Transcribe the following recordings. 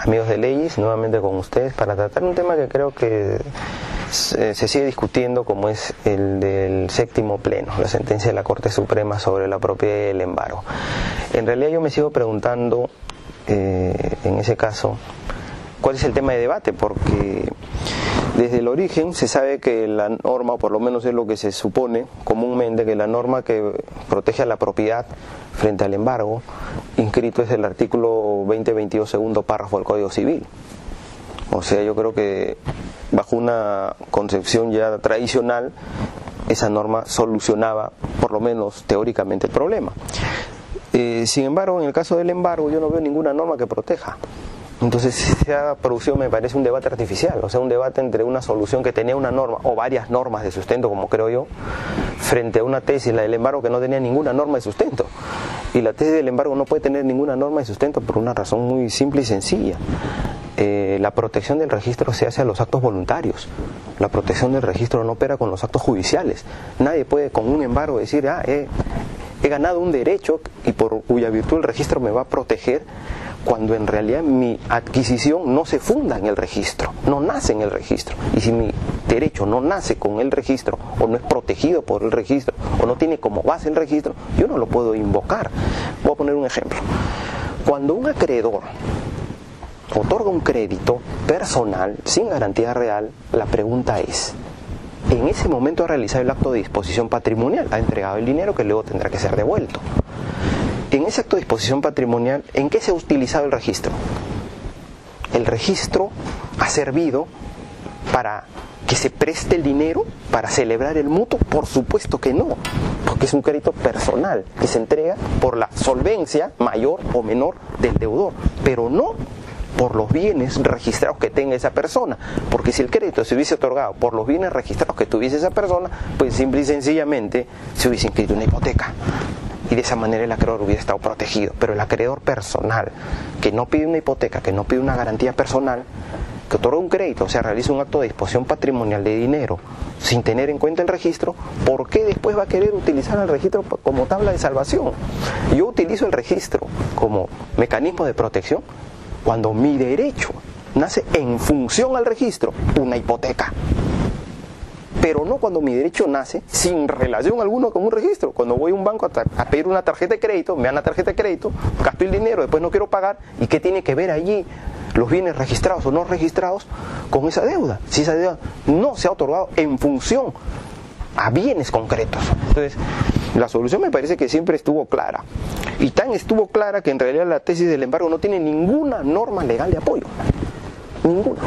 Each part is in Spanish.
amigos de Leyes, nuevamente con ustedes para tratar un tema que creo que se sigue discutiendo, como es el del séptimo pleno, la sentencia de la Corte Suprema sobre la propiedad del embargo. En realidad yo me sigo preguntando, en ese caso, ¿cuál es el tema de debate? Porque desde el origen se sabe que la norma, o por lo menos es lo que se supone comúnmente, que la norma que protege a la propiedad frente al embargo, inscrito es el artículo 2022 segundo párrafo del Código Civil. O sea, yo creo que bajo una concepción ya tradicional, esa norma solucionaba, por lo menos teóricamente, el problema. Sin embargo, en el caso del embargo, yo no veo ninguna norma que proteja. Entonces se ha producido, me parece, un debate artificial, o sea, un debate entre una solución que tenía una norma o varias normas de sustento, como creo yo, frente a una tesis, la del embargo, que no tenía ninguna norma de sustento. Y la tesis del embargo no puede tener ninguna norma de sustento por una razón muy simple y sencilla. La protección del registro se hace a los actos voluntarios. La protección del registro no opera con los actos judiciales. Nadie puede con un embargo decir, he ganado un derecho y por cuya virtud el registro me va a proteger, cuando en realidad mi adquisición no se funda en el registro, no nace en el registro. Y si mi derecho no nace con el registro, o no es protegido por el registro, o no tiene como base el registro, yo no lo puedo invocar. Voy a poner un ejemplo. Cuando un acreedor otorga un crédito personal sin garantía real, la pregunta es, en ese momento ha realizado el acto de disposición patrimonial, ha entregado el dinero que luego tendrá que ser devuelto. En ese acto de disposición patrimonial, ¿en qué se ha utilizado el registro? ¿El registro ha servido para que se preste el dinero para celebrar el mutuo? Por supuesto que no, porque es un crédito personal que se entrega por la solvencia mayor o menor del deudor, pero no por los bienes registrados que tenga esa persona, porque si el crédito se hubiese otorgado por los bienes registrados que tuviese esa persona, pues simple y sencillamente se hubiese inscrito una hipoteca. Y de esa manera el acreedor hubiera estado protegido. Pero el acreedor personal, que no pide una hipoteca, que no pide una garantía personal, que otorga un crédito, o sea, realiza un acto de disposición patrimonial de dinero sin tener en cuenta el registro, ¿por qué después va a querer utilizar el registro como tabla de salvación? Yo utilizo el registro como mecanismo de protección cuando mi derecho nace en función al registro, una hipoteca. Pero no cuando mi derecho nace sin relación alguna con un registro. Cuando voy a un banco a pedir una tarjeta de crédito, me dan la tarjeta de crédito, gasto el dinero, después no quiero pagar, ¿y qué tiene que ver allí los bienes registrados o no registrados con esa deuda? Si esa deuda no se ha otorgado en función a bienes concretos. Entonces, la solución me parece que siempre estuvo clara. Y tan estuvo clara que en realidad la tesis del embargo no tiene ninguna norma legal de apoyo. Ninguna.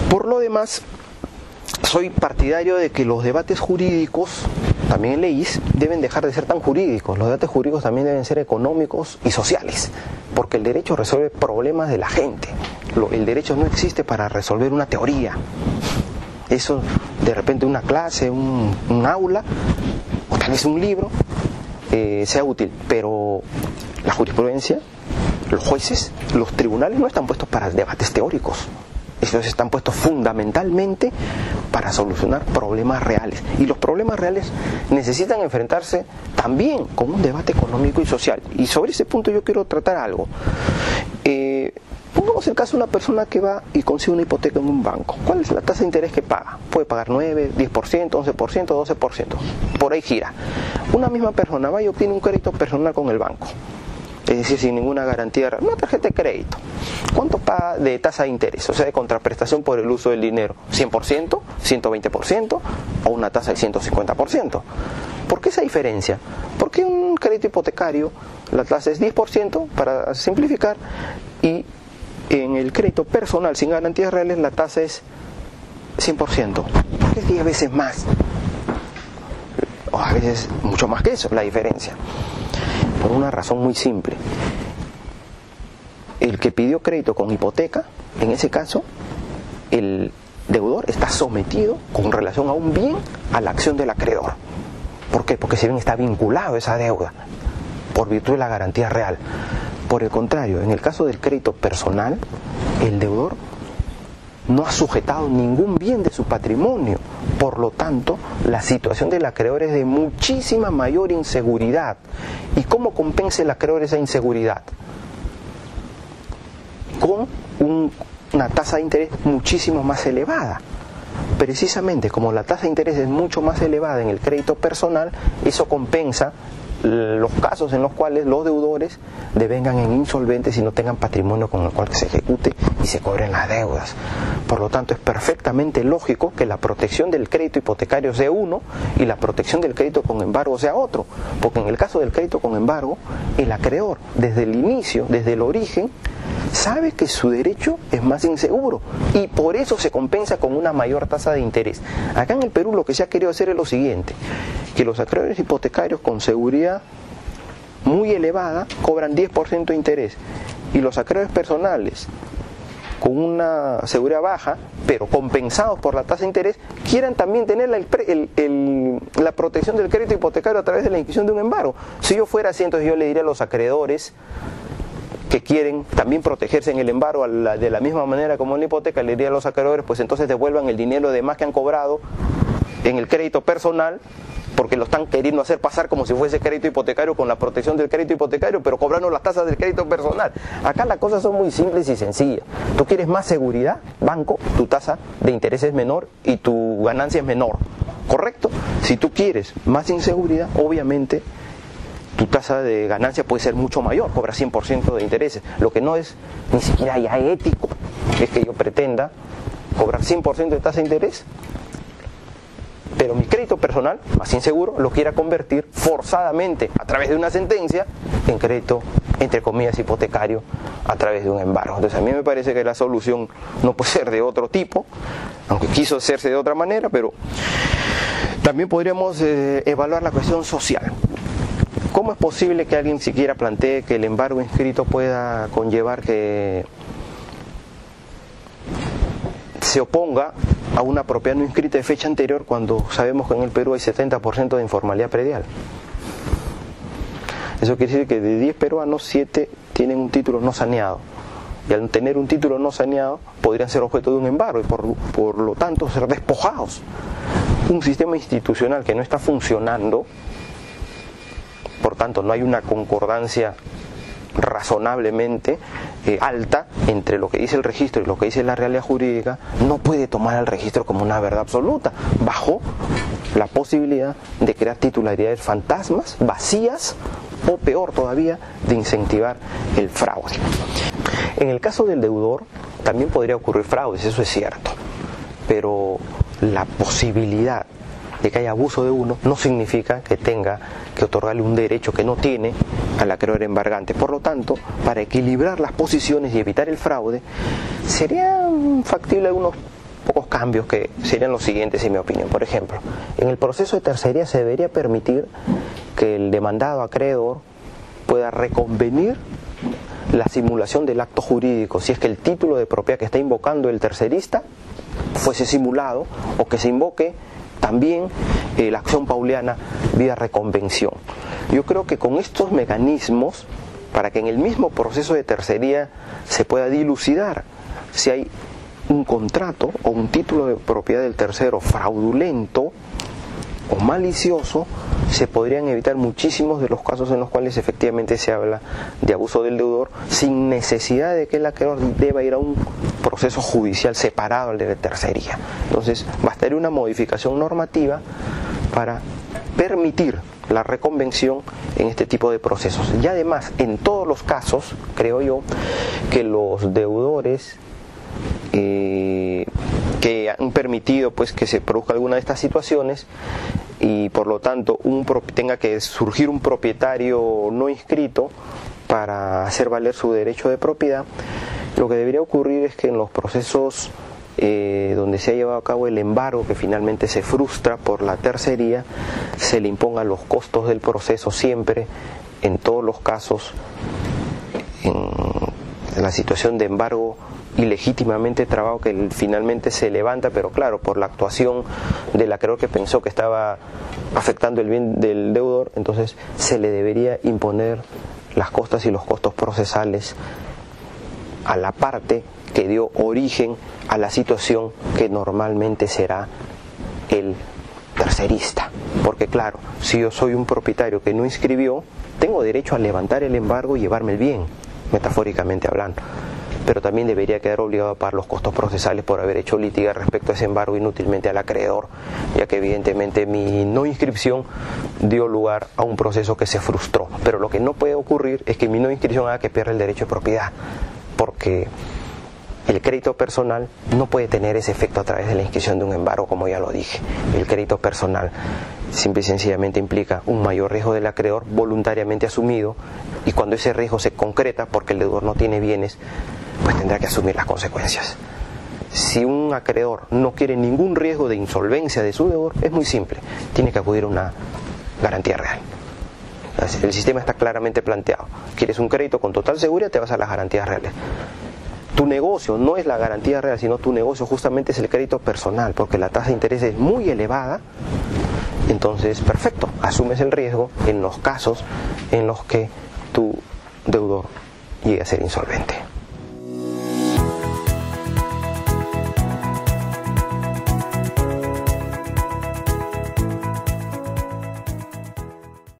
Por lo demás, soy partidario de que los debates jurídicos, también en leyes, deben dejar de ser tan jurídicos. Los debates jurídicos también deben ser económicos y sociales, porque el derecho resuelve problemas de la gente. El derecho no existe para resolver una teoría. Eso, de repente, una clase, un aula, o tal vez un libro, sea útil, pero la jurisprudencia, los jueces, los tribunales no están puestos para debates teóricos. Estos están puestos fundamentalmente para solucionar problemas reales. Y los problemas reales necesitan enfrentarse también con un debate económico y social. Y sobre ese punto yo quiero tratar algo. Pongamos el caso de una persona que va y consigue una hipoteca en un banco. ¿Cuál es la tasa de interés que paga? Puede pagar 9, 10%, 11%, 12%. Por ahí gira. Una misma persona va y obtiene un crédito personal con el banco. Es decir, sin ninguna garantía, una tarjeta de crédito. ¿Cuánto paga de tasa de interés? O sea, de contraprestación por el uso del dinero. ¿100%? ¿120%? ¿O una tasa de 150%? ¿Por qué esa diferencia? Porque un crédito hipotecario, la tasa es 10%, para simplificar, y en el crédito personal sin garantías reales la tasa es 100%. ¿Por qué es 10 veces más? O a veces mucho más que eso, la diferencia. Por una razón muy simple. El que pidió crédito con hipoteca, en ese caso, el deudor está sometido con relación a un bien a la acción del acreedor. ¿Por qué? Porque ese bien está vinculado a esa deuda por virtud de la garantía real. Por el contrario, en el caso del crédito personal, el deudor no ha sujetado ningún bien de su patrimonio. Por lo tanto, la situación del acreedor es de muchísima mayor inseguridad. ¿Y cómo compensa el acreedor esa inseguridad? con una tasa de interés muchísimo más elevada. Precisamente como la tasa de interés es mucho más elevada en el crédito personal, eso compensa los casos en los cuales los deudores devengan en insolventes y no tengan patrimonio con el cual se ejecute y se cobren las deudas. Por lo tanto, es perfectamente lógico que la protección del crédito hipotecario sea uno y la protección del crédito con embargo sea otro, porque en el caso del crédito con embargo, el acreedor desde el inicio, desde el origen, sabe que su derecho es más inseguro y por eso se compensa con una mayor tasa de interés. Acá en el Perú lo que se ha querido hacer es lo siguiente, que los acreedores hipotecarios con seguridad muy elevada cobran 10% de interés y los acreedores personales con una seguridad baja, pero compensados por la tasa de interés, quieran también tener la protección del crédito hipotecario a través de la inscripción de un embargo. Si yo fuera así, entonces yo le diría a los acreedores que quieren también protegerse en el embargo de la misma manera como en la hipoteca, le diría a los acreedores, pues entonces devuelvan el dinero de más que han cobrado en el crédito personal, porque lo están queriendo hacer pasar como si fuese crédito hipotecario con la protección del crédito hipotecario, pero cobrando las tasas del crédito personal. Acá las cosas son muy simples y sencillas. Tú quieres más seguridad, banco, tu tasa de interés es menor y tu ganancia es menor, ¿correcto? Si tú quieres más inseguridad, obviamente tu tasa de ganancia puede ser mucho mayor, cobra 100% de intereses. Lo que no es ni siquiera ya ético es que yo pretenda cobrar 100% de tasa de interés, pero mi crédito personal, más inseguro, lo quiera convertir forzadamente a través de una sentencia en crédito, entre comillas, hipotecario a través de un embargo. Entonces a mí me parece que la solución no puede ser de otro tipo, aunque quiso hacerse de otra manera, pero también podríamos evaluar la cuestión social. ¿Cómo es posible que alguien siquiera plantee que el embargo inscrito pueda conllevar que se oponga a una propiedad no inscrita de fecha anterior cuando sabemos que en el Perú hay 70% de informalidad predial? Eso quiere decir que de 10 peruanos, 7 tienen un título no saneado. Y al tener un título no saneado podrían ser objeto de un embargo y por lo tanto ser despojados. Un sistema institucional que no está funcionando, por tanto no hay una concordancia razonablemente alta entre lo que dice el registro y lo que dice la realidad jurídica, no puede tomar el registro como una verdad absoluta, bajo la posibilidad de crear titularidades fantasmas, vacías, o peor todavía, de incentivar el fraude. En el caso del deudor también podría ocurrir fraudes, eso es cierto, pero la posibilidad de que haya abuso de uno no significa que tenga que otorgarle un derecho que no tiene al acreedor embargante. Por lo tanto, para equilibrar las posiciones y evitar el fraude, serían factibles algunos pocos cambios que serían los siguientes en mi opinión. Por ejemplo, en el proceso de tercería se debería permitir que el demandado acreedor pueda reconvenir la simulación del acto jurídico si es que el título de propiedad que está invocando el tercerista fuese simulado, o que se invoque también la acción pauliana vía reconvención. Yo creo que con estos mecanismos, para que en el mismo proceso de tercería se pueda dilucidar si hay un contrato o un título de propiedad del tercero fraudulento o malicioso, se podrían evitar muchísimos de los casos en los cuales efectivamente se habla de abuso del deudor sin necesidad de que el acreedor deba ir a un proceso judicial separado al de tercería. Entonces bastaría una modificación normativa para permitir la reconvención en este tipo de procesos. Y además, en todos los casos, creo yo, que los deudores que han permitido pues que se produzca alguna de estas situaciones y por lo tanto tenga que surgir un propietario no inscrito para hacer valer su derecho de propiedad, lo que debería ocurrir es que en los procesos donde se ha llevado a cabo el embargo, que finalmente se frustra por la tercería, se le impongan los costos del proceso siempre, en todos los casos, en la situación de embargo ilegítimamente trabado que finalmente se levanta, pero claro, por la actuación del acreedor que pensó que estaba afectando el bien del deudor, entonces se le debería imponer las costas y los costos procesales a la parte que dio origen a la situación que normalmente será el tercerista. Porque claro, si yo soy un propietario que no inscribió, tengo derecho a levantar el embargo y llevarme el bien, metafóricamente hablando. pero también debería quedar obligado a pagar los costos procesales por haber hecho litigar respecto a ese embargo inútilmente al acreedor, ya que evidentemente mi no inscripción dio lugar a un proceso que se frustró. Pero lo que no puede ocurrir es que mi no inscripción haga que pierda el derecho de propiedad, porque el crédito personal no puede tener ese efecto a través de la inscripción de un embargo, como ya lo dije. El crédito personal simple y sencillamente implica un mayor riesgo del acreedor voluntariamente asumido, y cuando ese riesgo se concreta porque el deudor no tiene bienes, pues tendrá que asumir las consecuencias. Si un acreedor no quiere ningún riesgo de insolvencia de su deudor, es muy simple, tiene que acudir a una garantía real. El sistema está claramente planteado. Quieres un crédito con total seguridad, te vas a las garantías reales. Tu negocio no es la garantía real, sino tu negocio justamente es el crédito personal, porque la tasa de interés es muy elevada. Entonces, perfecto, asumes el riesgo en los casos en los que tu deudor llegue a ser insolvente.